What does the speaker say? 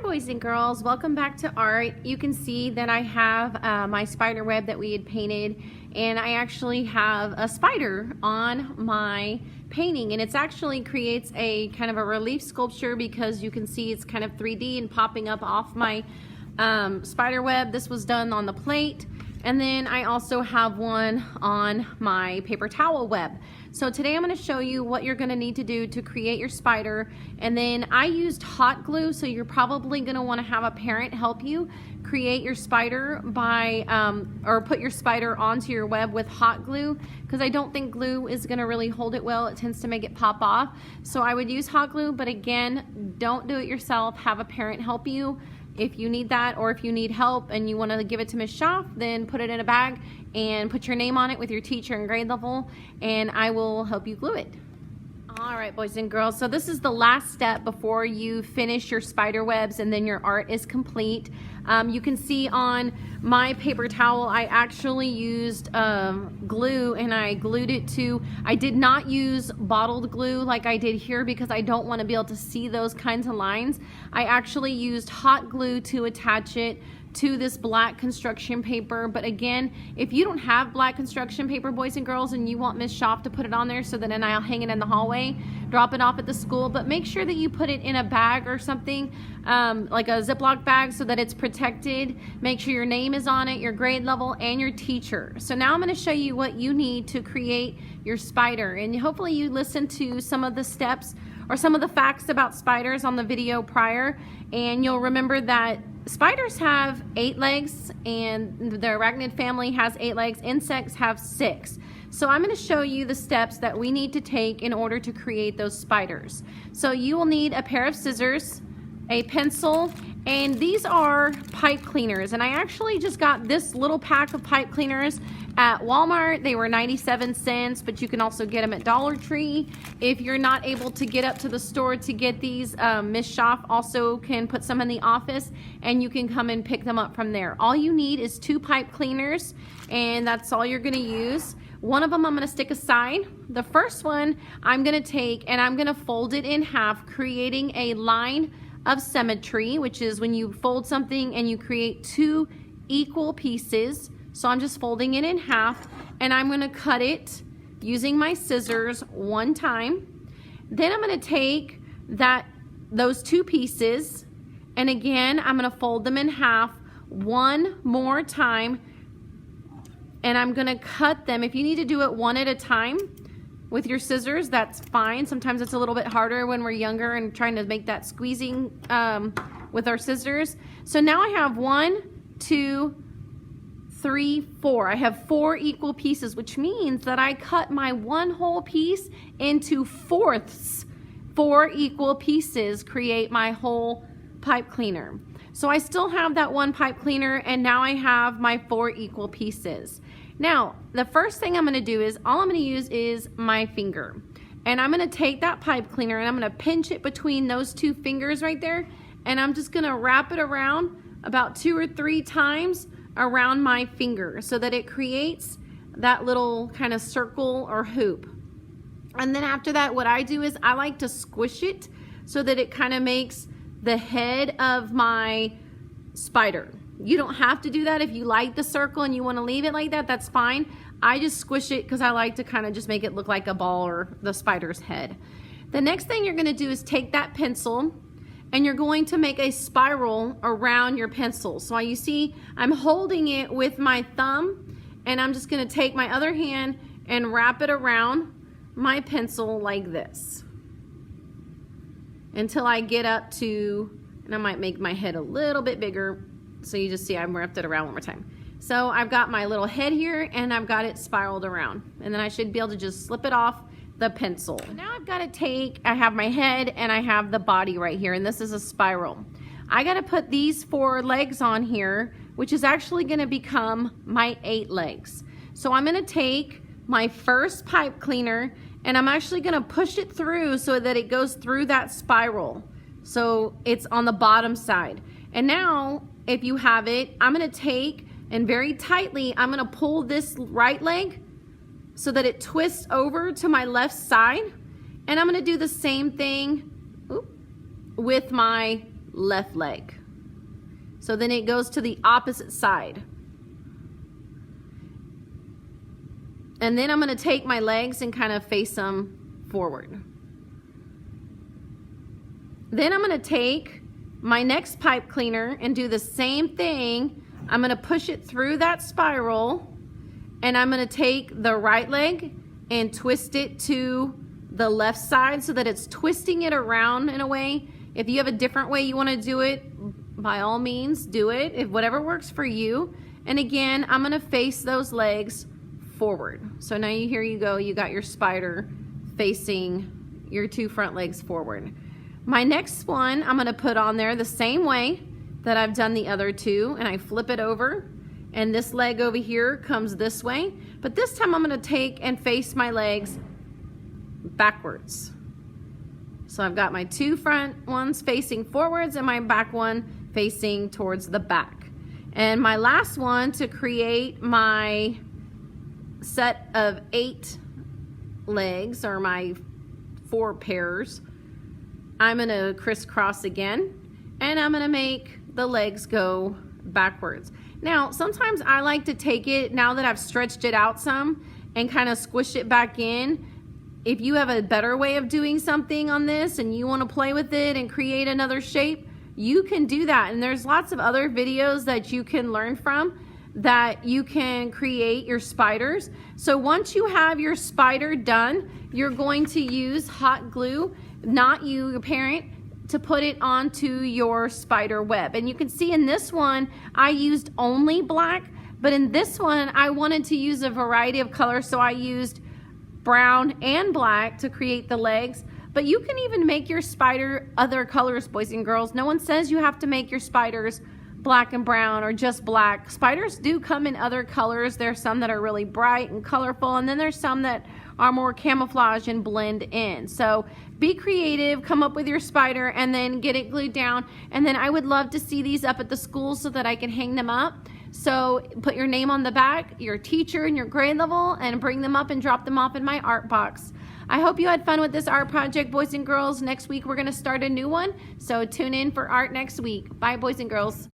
boys and girls, welcome back to art. You can see that I have my spider web that we had painted, and I actually have a spider on my painting, and it's actually creates a kind of a relief sculpture because you can see it's kind of 3D and popping up off my spider web. This was done on the plate, and then I also have one on my paper towel web. So today I'm going to show you what you're going to need to do to create your spider, and then I used hot glue, so you're probably going to want to have a parent help you create your spider by or put your spider onto your web with hot glue, because I don't think glue is going to really hold it well. It tends to make it pop off. So I would use hot glue, but again, don't do it yourself. Have a parent help you if you need that, or if you need help and you want to give it to Miss Schaff, then put it in a bag and put your name on it with your teacher and grade level, and I will help you glue it. All right, boys and girls, so this is the last step before you finish your spider webs and then your art is complete. You can see on my paper towel I actually used glue, and I glued it to, I did not use bottled glue like I did here because I don't want to be able to see those kinds of lines. I actually used hot glue to attach it to this black construction paper. But again, if you don't have black construction paper, boys and girls, and you want Miss Schaff to put it on there so that then I'll hang it in the hallway, drop it off at the school, but make sure that you put it in a bag or something, like a Ziploc bag, so that it's protected. Make sure your name is on it, your grade level, and your teacher. So now I'm going to show you what you need to create your spider, and hopefully you listened to some of the steps or some of the facts about spiders on the video prior, and you'll remember that spiders have 8 legs, and the arachnid family has 8 legs. Insects have 6. So I'm going to show you the steps that we need to take in order to create those spiders. So you will need a pair of scissors, a pencil, and these are pipe cleaners. And I actually just got this little pack of pipe cleaners at Walmart. They were 97 cents, but you can also get them at Dollar Tree. If you're not able to get up to the store to get these, Miss Schaff also can put some in the office, and you can come and pick them up from there. All you need is 2 pipe cleaners, and that's all you're going to use. One of them I'm going to stick aside. The first one I'm going to take and I'm going to fold it in half, creating a line of symmetry, which is when you fold something and you create 2 equal pieces. So I'm just folding it in half, and I'm going to cut it using my scissors 1 time. Then I'm going to take those 2 pieces, and again I'm going to fold them in half 1 more time, and I'm going to cut them. If you need to do it 1 at a time with your scissors, that's fine. Sometimes it's a little bit harder when we're younger and trying to make that squeezing with our scissors. So now I have 1, 2, 3, 4. I have 4 equal pieces, which means that I cut my 1 whole piece into 4ths. 4 equal pieces create my whole pipe cleaner. So I still have that 1 pipe cleaner, and now I have my 4 equal pieces. Now, the first thing I'm going to do is, all I'm going to use is my finger. And I'm going to take that pipe cleaner and I'm going to pinch it between those 2 fingers right there, and I'm just going to wrap it around about 2 or 3 times around my finger so that it creates that little kind of circle or hoop. And then after that, what I do is I like to squish it so that it kind of makes the head of my spider. You don't have to do that. If you like the circle and you want to leave it like that, that's fine. I just squish it because I like to kind of just make it look like a ball or the spider's head. The next thing you're going to do is take that pencil, and you're going to make a spiral around your pencil. So you see I'm holding it with my thumb, and I'm just going to take my other hand and wrap it around my pencil like this until I get up to, and I might make my head a little bit bigger so you just see I'm wrapped it around one more time. So I've got my little head here, and I've got it spiraled around, and then I should be able to just slip it off the pencil. So now I've got to take, I have my head and I have the body right here, and this is a spiral. I got to put these 4 legs on here, which is actually going to become my 8 legs. So I'm going to take my first pipe cleaner, and I'm actually going to push it through so that it goes through that spiral. So it's on the bottom side. And now, if you have it, I'm going to take, and very tightly, I'm going to pull this right leg so that it twists over to my left side. And I'm going to do the same thing with my left leg. So then it goes to the opposite side. And then I'm going to take my legs and kind of face them forward. Then I'm going to take my next pipe cleaner and do the same thing. I'm going to push it through that spiral, and I'm going to take the right leg and twist it to the left side so that it's twisting it around in a way. If you have a different way you want to do it, by all means do it, if whatever works for you. And again, I'm going to face those legs forward. So now here you go, you got your spider facing your two front legs forward. My next one I'm going to put on there the same way that I've done the other two, and I flip it over, and this leg over here comes this way, but this time I'm going to take and face my legs backwards. So I've got my two front ones facing forwards and my back one facing towards the back. And my last one to create my set of 8 legs, or my 4 pairs, I'm going to crisscross again, and I'm going to make the legs go backwards. Now, sometimes I like to take it, now that I've stretched it out some, and kind of squish it back in. If you have a better way of doing something on this and you want to play with it and create another shape, you can do that. And there's lots of other videos that you can learn from that you can create your spiders. So once you have your spider done, you're going to use hot glue, not you, your parent, to put it onto your spider web. And you can see in this one, I used only black, but in this one, I wanted to use a variety of colors, so I used brown and black to create the legs. But you can even make your spider other colors, boys and girls. No one says you have to make your spiders black and brown or just black. Spiders do come in other colors. There's some that are really bright and colorful, and then there's some that are more camouflage and blend in. So be creative, come up with your spider, and then get it glued down. And then I would love to see these up at the school so that I can hang them up. So put your name on the back, your teacher and your grade level, and bring them up and drop them off in my art box. I hope you had fun with this art project, boys and girls. Next week we're going to start a new one, so tune in for art next week. Bye, boys and girls.